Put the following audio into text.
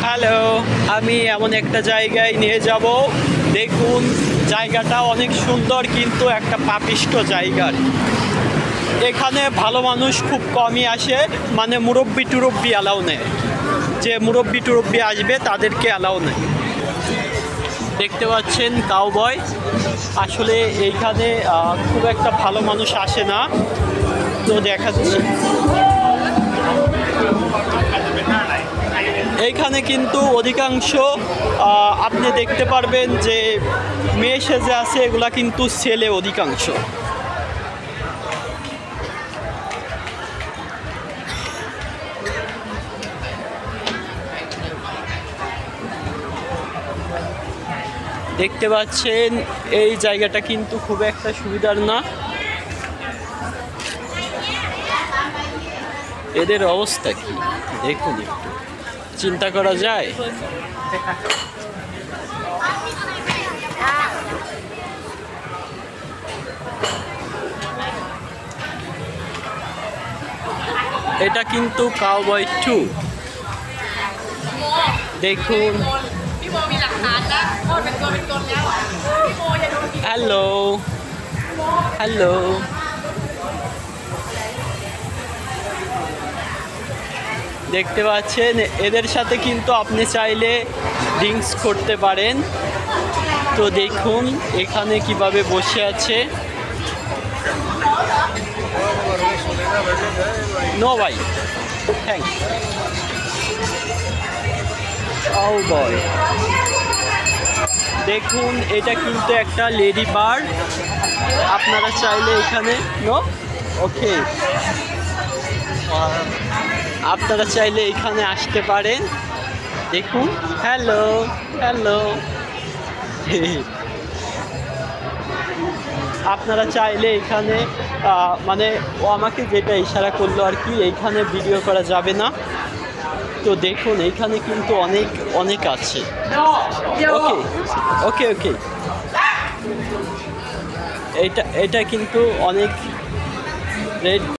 Hello, আমি এমন একটা জায়গায় নিয়ে যাব। দেখুন, জায়গাটা অনেক সুন্দর কিন্তু একটা পাপিষ্ট জায়গার। এখানে ভালো মানুষ খুব কমই আসে, মানে মুরব্বি টুরব্বি অ্যালাউ নেই। যে মুরব্বি টুরব্বি আসবে তাদেরকে অ্যালাউ নেই। দেখতে পাচ্ছেন কাউবয়। আসলে এইখানে খুব একটা ভালো মানুষ আসে না, তো দেখাচ্ছি। এইখানে কিন্তু অধিকাংশ আপনি দেখতে পারবেন যে মেয়ে সেজে আছে, এগুলা কিন্তু ছেলে অধিকাংশ। দেখতে পাচ্ছেন এই জায়গাটা কিন্তু খুব একটা সুবিধার না। এদের অবস্থা কি দেখুন, একটু চিন্তা করা যায়। এটা কিন্তু কাউবয় 2। দেখুন, হ্যালো হ্যালো, দেখতে পাচ্ছেন এদের সাথে কিন্তু আপনি চাইলে ড্রিঙ্কস করতে পারেন। তো দেখুন এখানে কিভাবে বসে আছে। নো ভাই, থ্যাংক। ও বয়, দেখুন এটা কিন্তু একটা লেডি বার। আপনারা চাইলে এখানে ওকে, আপনারা চাইলে এখানে আসতে পারেন। দেখুন, হ্যালো হ্যালো। আপনারা চাইলে এখানে মানে ও আমাকে যেটা ইশারা করলো আর কি, এইখানে ভিডিও করা যাবে না। তো দেখুন এইখানে কিন্তু অনেক অনেক আছে। ওকে ওকে ওকে, এটা কিন্তু অনেক রেড।